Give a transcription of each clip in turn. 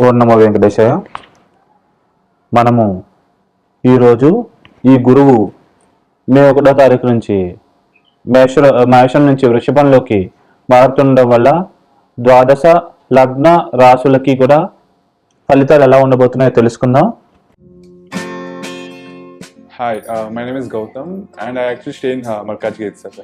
ఓం నమో వెంకటేశాయ. మనము ఈరోజు ఈ గురువు మే 1వ తారీఖు నుంచి మేషం నుంచి వృషభంలోకి మారుతుండడం వల్ల ద్వాదశ లగ్న రాశులకి కూడా ఫలితాలు ఎలా ఉండబోతున్నాయో తెలుసుకుందాం. Hi, my name is Gautam and I actually stay in Malkajgiri itself.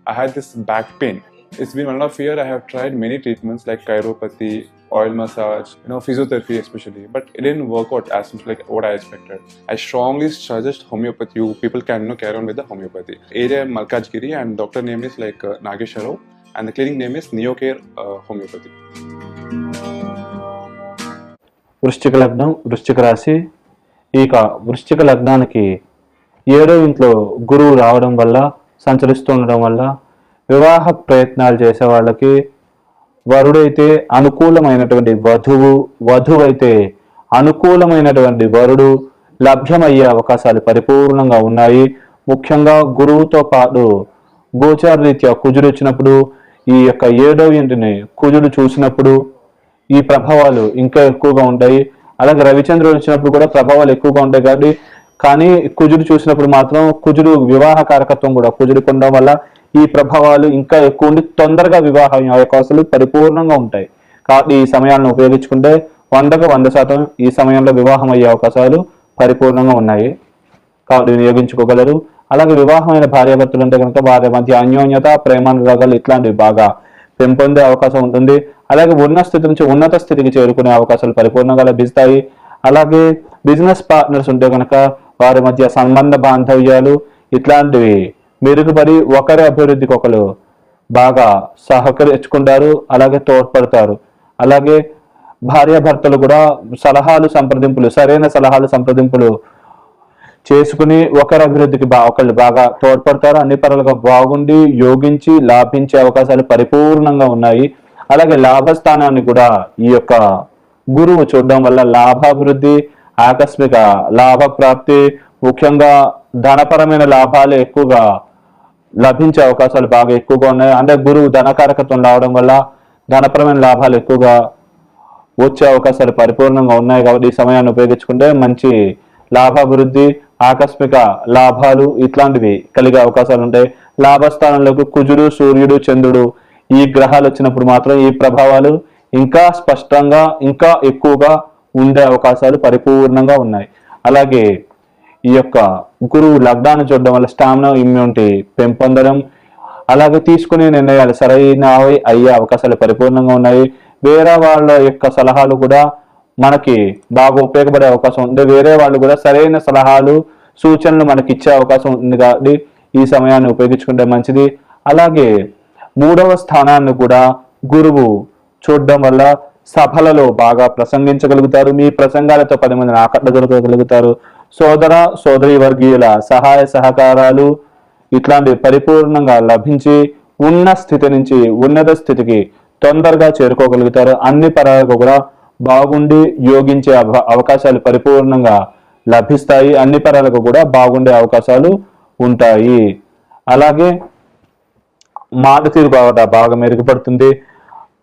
I had this back pain. It's been 1.5 years. I have tried many treatments like chiropathy, oil massage, physiotherapy especially, but it didn't work out as much like what I expected. I strongly suggest homeopathy. You people can carry on with the homeopathy. Area Malkajgiri and doctor name is like Nagesha Rao and the clinic name is Neocare Homeopathy. వృశ్చిక లగ్నం, వృశ్చిక రాశి. ఇక వృశ్చిక లగ్నానికి 7వ ఇంట్లో గురువు రావడం వల్ల, సంచరిస్తూ ఉండడం వల్ల వివాహ ప్రయత్నాలు చేసే వాళ్ళకి వరుడైతే అనుకూలమైనటువంటి వధువైతే అనుకూలమైనటువంటి వరుడు లభ్యమయ్యే అవకాశాలు పరిపూర్ణంగా ఉన్నాయి. ముఖ్యంగా గురువుతో పాటు గోచార రీత్యా కుజుడు వచ్చినప్పుడు, ఈ యొక్క 7వ ఇంటిని కుజుడు చూసినప్పుడు ఈ ప్రభావాలు ఇంకా ఎక్కువగా ఉంటాయి. అలాగే రవిచంద్రుడు వచ్చినప్పుడు కూడా ప్రభావాలు ఎక్కువగా ఉంటాయి. కాబట్టి కానీ కుజుడు చూసినప్పుడు మాత్రం కుజుడు వివాహ కారకత్వం కూడా కుజుడు ఉండడం వల్ల ఈ ప్రభావాలు ఇంకా ఎక్కువ ఉండి తొందరగా వివాహం అవకాశాలు పరిపూర్ణంగా ఉంటాయి. కాబట్టి ఈ సమయాలను ఉపయోగించుకుంటే 100కు 100% ఈ సమయంలో వివాహం అయ్యే అవకాశాలు పరిపూర్ణంగా ఉన్నాయి. కాబట్టి వినియోగించుకోగలరు. అలాగే వివాహమైన భార్యాభర్తలు ఉంటే కనుక వారి మధ్య అన్యోన్యత, ప్రేమానురాగాలు ఇట్లాంటివి బాగా పెంపొందే అవకాశం ఉంటుంది. అలాగే ఉన్న స్థితి నుంచి ఉన్నత స్థితికి చేరుకునే అవకాశాలు పరిపూర్ణంగా లభిస్తాయి. అలాగే బిజినెస్ పార్ట్నర్స్ ఉంటే కనుక వారి మధ్య సంబంధ బాంధవ్యాలు ఇట్లాంటివి మెరుగుపడి ఒకరి అభివృద్ధికి ఒకరు బాగా సహకరించుకుంటారు, అలాగే తోడ్పడతారు. అలాగే భార్యాభర్తలు కూడా సరైన సలహాలు సంప్రదింపులు చేసుకుని ఒకరి అభివృద్ధికి ఒకళ్ళు బాగా తోడ్పడతారు. అన్ని పనులుగా బాగుండి యోగించి లాభించే అవకాశాలు పరిపూర్ణంగా ఉన్నాయి. అలాగే లాభస్థానాన్ని కూడా ఈ యొక్క గురువు చూడడం వల్ల లాభాభివృద్ధి, ఆకస్మిక లాభ ప్రాప్తి, ముఖ్యంగా ధనపరమైన లాభాలు ఎక్కువగా లభించే అవకాశాలు బాగా ఎక్కువగా ఉన్నాయి. అంటే గురువు ధనకారకత్వం రావడం వల్ల ధనపరమైన లాభాలు ఎక్కువగా వచ్చే అవకాశాలు పరిపూర్ణంగా ఉన్నాయి. కాబట్టి ఈ సమయాన్ని ఉపయోగించుకుంటే మంచి లాభాభివృద్ధి, ఆకస్మిక లాభాలు ఇట్లాంటివి కలిగే అవకాశాలు ఉంటాయి. లాభస్థానంలోకి కుజుడు, సూర్యుడు, చంద్రుడు ఈ గ్రహాలు వచ్చినప్పుడు మాత్రం ఈ ప్రభావాలు ఇంకా స్పష్టంగా ఇంకా ఎక్కువగా ఉండే అవకాశాలు పరిపూర్ణంగా ఉన్నాయి. అలాగే ఈ యొక్క గురువు లగ్నాన్ని చూడడం వల్ల స్టామినా, ఇమ్యూనిటీ పెంపొందడం, అలాగే తీసుకునే నిర్ణయాలు సరైనవి అయ్యే అవకాశాలు పరిపూర్ణంగా ఉన్నాయి. వేరే వాళ్ళ యొక్క సలహాలు కూడా మనకి బాగా ఉపయోగపడే అవకాశం ఉంది. వేరే వాళ్ళు కూడా సరైన సలహాలు, సూచనలు మనకి ఇచ్చే అవకాశం ఉంది. కాబట్టి ఈ సమయాన్ని ఉపయోగించుకుంటే మంచిది. అలాగే 3వ స్థానాన్ని కూడా గురువు చూడడం వల్ల సభలలో బాగా ప్రసంగించగలుగుతారు. మీ ప్రసంగాలతో 10 మందిని ఆకట్టుగలుగుతారు. సోదరి వర్గీయుల సహాయ సహకారాలు ఇట్లాంటివి పరిపూర్ణంగా లభించి ఉన్న స్థితి నుంచి ఉన్నత స్థితికి తొందరగా చేరుకోగలుగుతారు. అన్ని పరాలకు కూడా బాగుండి యోగించే అవకాశాలు పరిపూర్ణంగా లభిస్తాయి. అన్ని పరాలకు కూడా బాగుండే అవకాశాలు ఉంటాయి. అలాగే మాట తీరు బాగా మెరుగుపడుతుంది.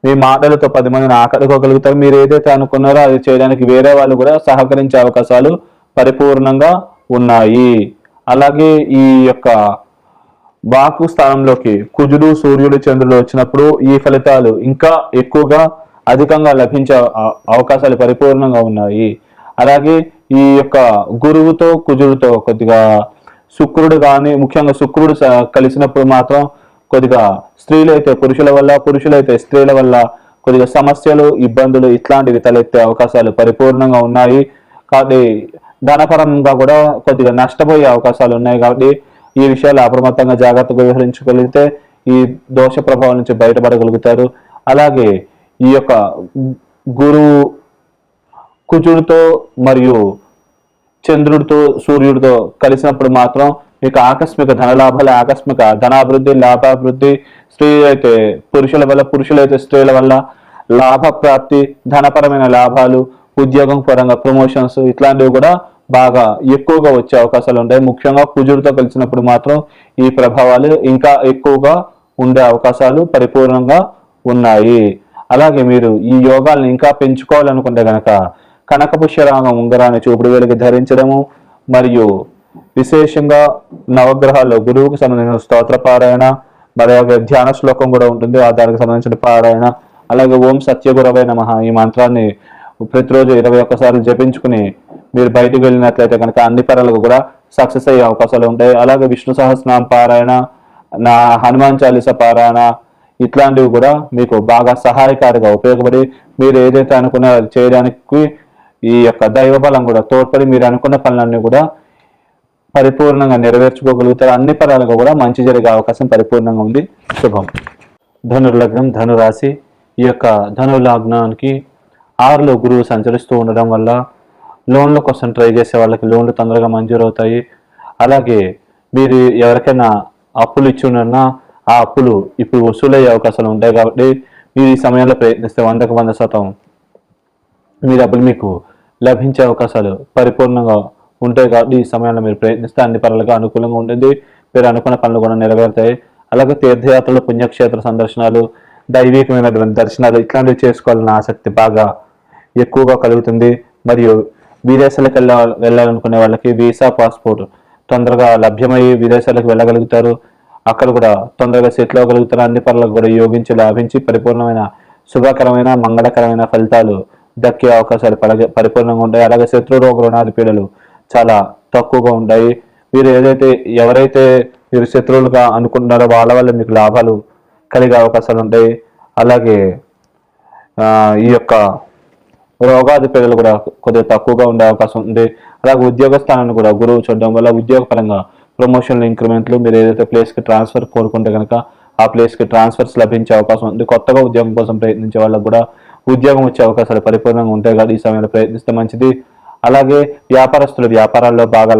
మీ మాటలతో 10 మందిని ఆకట్టుకోగలుగుతారు. మీరు ఏదైతే అనుకున్నారో అది చేయడానికి వేరే వాళ్ళు కూడా సహకరించే అవకాశాలు పరిపూర్ణంగా ఉన్నాయి. అలాగే ఈ యొక్క వాకు స్థానంలోకి కుజుడు, సూర్యుడు, చంద్రుడు వచ్చినప్పుడు ఈ ఫలితాలు ఇంకా ఎక్కువగా అధికంగా లభించే అవకాశాలు పరిపూర్ణంగా ఉన్నాయి. అలాగే ఈ యొక్క గురువుతో కుజుడితో కొద్దిగా శుక్రుడు కానీ, ముఖ్యంగా శుక్రుడు కలిసినప్పుడు మాత్రం కొద్దిగా స్త్రీలైతే పురుషుల వల్ల, పురుషులైతే స్త్రీల వల్ల కొద్దిగా సమస్యలు, ఇబ్బందులు ఇట్లాంటివి తలెత్తే అవకాశాలు పరిపూర్ణంగా ఉన్నాయి. కాబట్టి ధనపరంగా కూడా కొద్దిగా నష్టపోయే అవకాశాలు ఉన్నాయి. కాబట్టి ఈ విషయాలు అప్రమత్తంగా జాగ్రత్తగా వ్యవహరించగలిగితే ఈ దోష ప్రభావం నుంచి బయటపడగలుగుతారు. అలాగే ఈ యొక్క గురువు కుజుడితో మరియు చంద్రుడితో, సూర్యుడితో కలిసినప్పుడు మాత్రం మీకు ఆకస్మిక ధనలాభాలు, ఆకస్మిక ధనాభివృద్ధి, లాభాభివృద్ధి, స్త్రీ అయితే పురుషుల వల్ల, పురుషులైతే స్త్రీల వల్ల లాభ ప్రాప్తి, ధనపరమైన లాభాలు, ఉద్యోగం పరంగా ప్రమోషన్స్ ఇట్లాంటివి కూడా బాగా ఎక్కువగా వచ్చే అవకాశాలు ఉంటాయి. ముఖ్యంగా కుజుడితో కలిసినప్పుడు మాత్రం ఈ ప్రభావాలు ఇంకా ఎక్కువగా ఉండే అవకాశాలు పరిపూర్ణంగా ఉన్నాయి. అలాగే మీరు ఈ యోగాలను ఇంకా పెంచుకోవాలనుకుంటే గనక కనకపుష్యరాగం ఉంగరాన్ని చూపుడు వేలికి ధరించడము, మరియు విశేషంగా నవగ్రహాల్లో గురువుకు సంబంధించిన స్తోత్ర పారాయణ, మరి ధ్యాన శ్లోకం కూడా ఉంటుంది ఆ దానికి సంబంధించిన పారాయణ, అలాగే ఓం సత్యగురవే నమః ఈ మంత్రాన్ని ప్రతిరోజు 21 సార్లు జపించుకుని మీరు బయటికి వెళ్ళినట్లయితే కనుక అన్ని పనులకు కూడా సక్సెస్ అయ్యే అవకాశాలు ఉంటాయి. అలాగే విష్ణు సహస్రనామ పారాయణ, నా హనుమాన్ చాలీస పారాయణ ఇట్లాంటివి కూడా మీకు బాగా సహాయకారిగా ఉపయోగపడి మీరు ఏదైతే అనుకున్నారో అది చేయడానికి ఈ యొక్క దైవ బలం కూడా తోడ్పడి మీరు అనుకున్న పనులన్నీ కూడా పరిపూర్ణంగా నెరవేర్చుకోగలుగుతారు. అన్ని పరాలకు కూడా మంచి జరిగే అవకాశం పరిపూర్ణంగా ఉంది. శుభం. ధనుర్లగ్నం, ధనురాశి. ఈ యొక్క ధను లగ్నానికి 6లో గురువు సంచరిస్తూ ఉండడం వల్ల లోన్ల కోసం ట్రై చేసే వాళ్ళకి లోన్లు తొందరగా మంజూరు అవుతాయి. అలాగే మీరు ఎవరికైనా అప్పులు ఇచ్చి ఉన్నారన్నా ఆ అప్పులు ఇప్పుడు వసూలయ్యే అవకాశాలు ఉంటాయి. కాబట్టి మీరు ఈ సమయంలో ప్రయత్నిస్తే 100కు 100% మీ డబ్బులు మీకు లభించే అవకాశాలు పరిపూర్ణంగా ఉంటాయి. కాబట్టి ఈ సమయంలో మీరు ప్రయత్నిస్తే అన్ని పనులుగా అనుకూలంగా ఉంటుంది. మీరు అనుకున్న పనులు కూడా నెరవేరుతాయి. అలాగే తీర్థయాత్రలు, పుణ్యక్షేత్ర సందర్శనాలు, దైవికమైనటువంటి దర్శనాలు ఇట్లాంటివి చేసుకోవాలన్న ఆసక్తి బాగా ఎక్కువగా కలుగుతుంది. మరియు విదేశాలకు వెళ్ళాలనుకునే వాళ్ళకి వీసా, పాస్పోర్ట్ తొందరగా లభ్యమయ్యి విదేశాలకు వెళ్ళగలుగుతారు. అక్కడ కూడా తొందరగా సెటిల్ అవ్వగలుగుతారు. అన్ని పనులకు కూడా యోగించి లాభించి పరిపూర్ణమైన శుభకరమైన మంగళకరమైన ఫలితాలు దక్కే అవకాశాలు పరిపూర్ణంగా ఉంటాయి. అలాగే శత్రు రోగ రుణాది పీడలు చాలా తక్కువగా ఉంటాయి. మీరు ఎవరైతే మీరు శత్రువులుగా అనుకుంటున్నారో వాళ్ళ వల్ల మీకు లాభాలు కలిగే అవకాశాలు ఉంటాయి. అలాగే ఈ యొక్క రోగాది పీడలు కూడా కొద్దిగా తక్కువగా ఉండే అవకాశం ఉంది. అలాగే ఉద్యోగ స్థానాన్ని కూడా గురువు చూడడం వల్ల ఉద్యోగపరంగా ప్రమోషన్లు, ఇంక్రిమెంట్లు, మీరు ఏదైతే ప్లేస్కి ట్రాన్స్ఫర్ కోరుకుంటే కనుక ఆ ప్లేస్కి ట్రాన్స్ఫర్స్ లభించే అవకాశం ఉంది. కొత్తగా ఉద్యోగం కోసం ప్రయత్నించే వాళ్ళకు కూడా ఉద్యోగం వచ్చే అవకాశాలు పరిపూర్ణంగా ఉంటాయి. కాబట్టి ఈ సమయంలో ప్రయత్నిస్తే మంచిది. అలాగే వ్యాపారస్తులు వ్యాపారాల్లో బాగా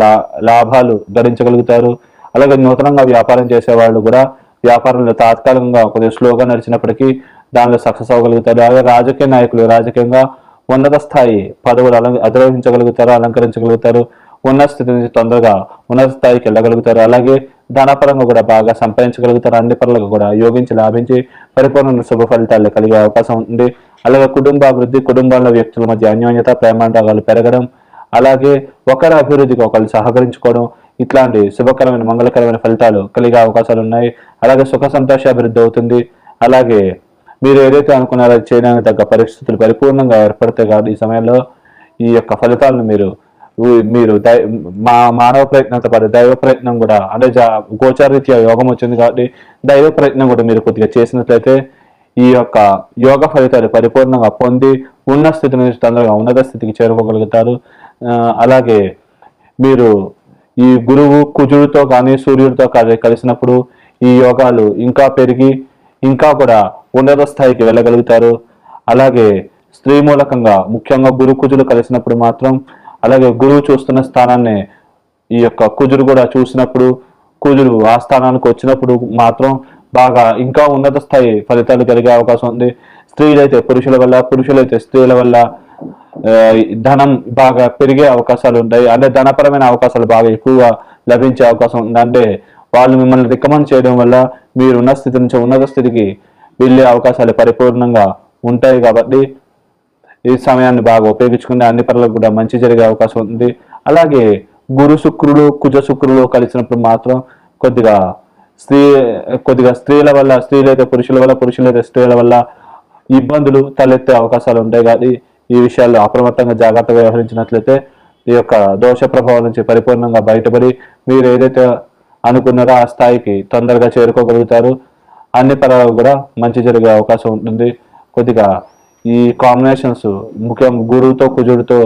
లాభాలు గడించగలుగుతారు. అలాగే నూతనంగా వ్యాపారం చేసేవాళ్ళు కూడా వ్యాపారంలో తాత్కాలికంగా కొద్దిగా స్లోగా నడిచినప్పటికీ దానిలో సక్సెస్ అవ్వగలుగుతారు. అలాగే రాజకీయ నాయకులు రాజకీయంగా ఉన్నత స్థాయి పదవులు అధిరోహించగలుగుతారు, అలంకరించగలుగుతారు. ఉన్నత స్థితి నుంచి తొందరగా ఉన్నత స్థాయికి వెళ్ళగలుగుతారు. అలాగే ధనపరంగా కూడా బాగా సంపాదించగలుగుతారు. అన్ని పనులకు కూడా యోగించి లాభించి పరిపూర్ణ శుభ ఫలితాలు కలిగే అవకాశం ఉంది. అలాగే కుటుంబాభివృద్ధి, కుటుంబంలో వ్యక్తుల మధ్య అన్యోన్యత, ప్రేమానురాగాలు పెరగడం, అలాగే ఒకరి అభివృద్ధికి ఒకరు సహకరించుకోవడం ఇట్లాంటి శుభకరమైన మంగళకరమైన ఫలితాలు కలిగే అవకాశాలు ఉన్నాయి. అలాగే సుఖ సంతోష అభివృద్ధి అవుతుంది. అలాగే మీరు ఏదైతే అనుకున్నారో చేయడానికి తగ్గ పరిస్థితులు పరిపూర్ణంగా ఏర్పడతాయి. కాబట్టి ఈ సమయంలో ఈ యొక్క ఫలితాలను మీరు మానవ ప్రయత్నంతో పాటు దైవ ప్రయత్నం కూడా అంటే గోచారీత్యా యోగం వచ్చింది కాబట్టి దైవ ప్రయత్నం కూడా మీరు కొద్దిగా చేసినట్లయితే ఈ యొక్క యోగ ఫలితాలు పరిపూర్ణంగా పొంది ఉన్న స్థితి నుంచి తొందరగా ఉన్నత స్థితికి చేరుకోగలుగుతారు. అలాగే మీరు ఈ గురువు కుజుడితో కానీ సూర్యుడితో కానీ కలిసినప్పుడు ఈ యోగాలు ఇంకా పెరిగి ఇంకా కూడా ఉన్నత స్థాయికి వెళ్ళగలుగుతారు. అలాగే స్త్రీ మూలకంగా ముఖ్యంగా గురు కుజులు కలిసినప్పుడు మాత్రం, అలాగే గురువు చూస్తున్న స్థానాన్ని ఈ యొక్క కుజుడు కూడా చూసినప్పుడు, కుజుడు ఆ స్థానానికి వచ్చినప్పుడు మాత్రం బాగా ఇంకా ఉన్నత స్థాయి ఫలితాలు కలిగే అవకాశం ఉంది. స్త్రీలైతే పురుషుల వల్ల, పురుషులైతే స్త్రీల వల్ల ధనం బాగా పెరిగే అవకాశాలు ఉంటాయి. అంటే ధనపరమైన అవకాశాలు బాగా ఎక్కువగా లభించే అవకాశం ఉంది. అంటే వాళ్ళు మిమ్మల్ని రికమెండ్ చేయడం వల్ల మీరు ఉన్న స్థితి నుంచి ఉన్నత స్థితికి వెళ్ళే అవకాశాలు పరిపూర్ణంగా ఉంటాయి. కాబట్టి ఈ సమయాన్ని బాగా ఉపయోగించుకునే అన్ని పనులకు కూడా మంచి జరిగే అవకాశం ఉంది. అలాగే గురు శుక్రుడు, కుజ శుక్రుడు కలిసినప్పుడు మాత్రం కొద్దిగా స్త్రీల వల్ల, స్త్రీలైతే పురుషుల వల్ల, పురుషులైతే స్త్రీల వల్ల ఇబ్బందులు తలెత్తే అవకాశాలు ఉంటాయి. కాబట్టి ఈ విషయాల్లో అప్రమత్తంగా జాగ్రత్తగా వ్యవహరించినట్లయితే ఈ యొక్క దోష ప్రభావం నుంచి పరిపూర్ణంగా బయటపడి మీరు ఏదైతే అనుకున్నారో ఆ స్థాయికి తొందరగా చేరుకోగలుగుతారు. అన్ని పరాలకు కూడా మంచి జరిగే అవకాశం ఉంటుంది. కొద్దిగా ఈ కాంబినేషన్స్ ముఖ్యంగా గురువుతో కుజుడితో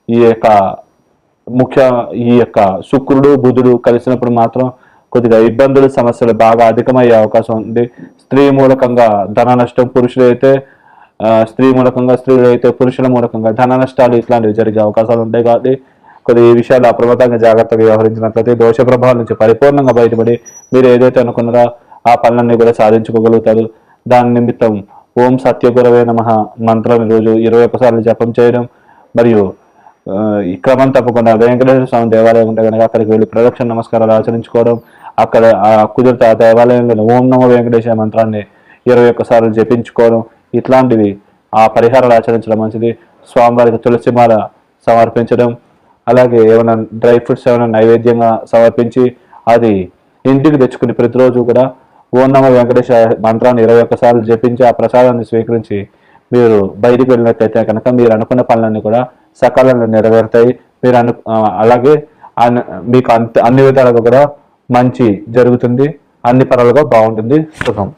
ఈ యొక్క శుక్రుడు బుధుడు కలిసినప్పుడు మాత్రం కొద్దిగా ఇబ్బందులు, సమస్యలు బాగా అధికమయ్యే అవకాశం ఉంది. స్త్రీ మూలకంగా ధన నష్టం, పురుషులైతే స్త్రీ మూలకంగా, స్త్రీలు అయితే పురుషుల మూలకంగా ధన నష్టాలు ఇట్లాంటివి జరిగే అవకాశాలు ఉంటాయి. కాబట్టి కొద్ది ఈ విషయాలు అప్రమత్తంగా జాగ్రత్తగా వ్యవహరించినట్లయితే దోష ప్రభావం నుంచి పరిపూర్ణంగా బయటపడి మీరు ఏదైతే అనుకున్నారో ఆ పనులన్నీ కూడా సాధించుకోగలుగుతారు. దాని నిమిత్తం ఓం సత్యగురవే నమః మంత్రాన్ని రోజు 21 సార్లు జపం చేయడం, మరియు ఈ క్రమం తప్పకుండా వెంకటేశ్వర స్వామి దేవాలయం ఉంటే కనుక అక్కడికి వెళ్ళి ప్రదక్షిణ నమస్కారాలు ఆచరించుకోవడం, అక్కడ కుదిరితే ఆ దేవాలయంలో ఓం నమో వెంకటేశ్వర మంత్రాన్ని 21 సార్లు జపించుకోవడం ఇట్లాంటివి ఆ పరిహారాలు ఆచరించడం మంచిది. స్వామివారికి తులసిమాల సమర్పించడం, అలాగే ఏమైనా డ్రై ఫ్రూట్స్ ఏమైనా నైవేద్యంగా సమర్పించి అది ఇంటికి తెచ్చుకుని ప్రతిరోజు కూడా ఓం నమో వెంకటేశ మంత్రాన్ని 21 సార్లు జపించి ఆ ప్రసాదాన్ని స్వీకరించి మీరు బయటికి వెళ్ళినట్లయితే కనుక మీరు అనుకున్న పనులన్నీ కూడా సకాలంలో నెరవేరుతాయి. మీరు అలాగే మీకు అన్ని విధాలుగా కూడా మంచి జరుగుతుంది, అన్ని పరాలుగా బాగుంటుంది. శుభం.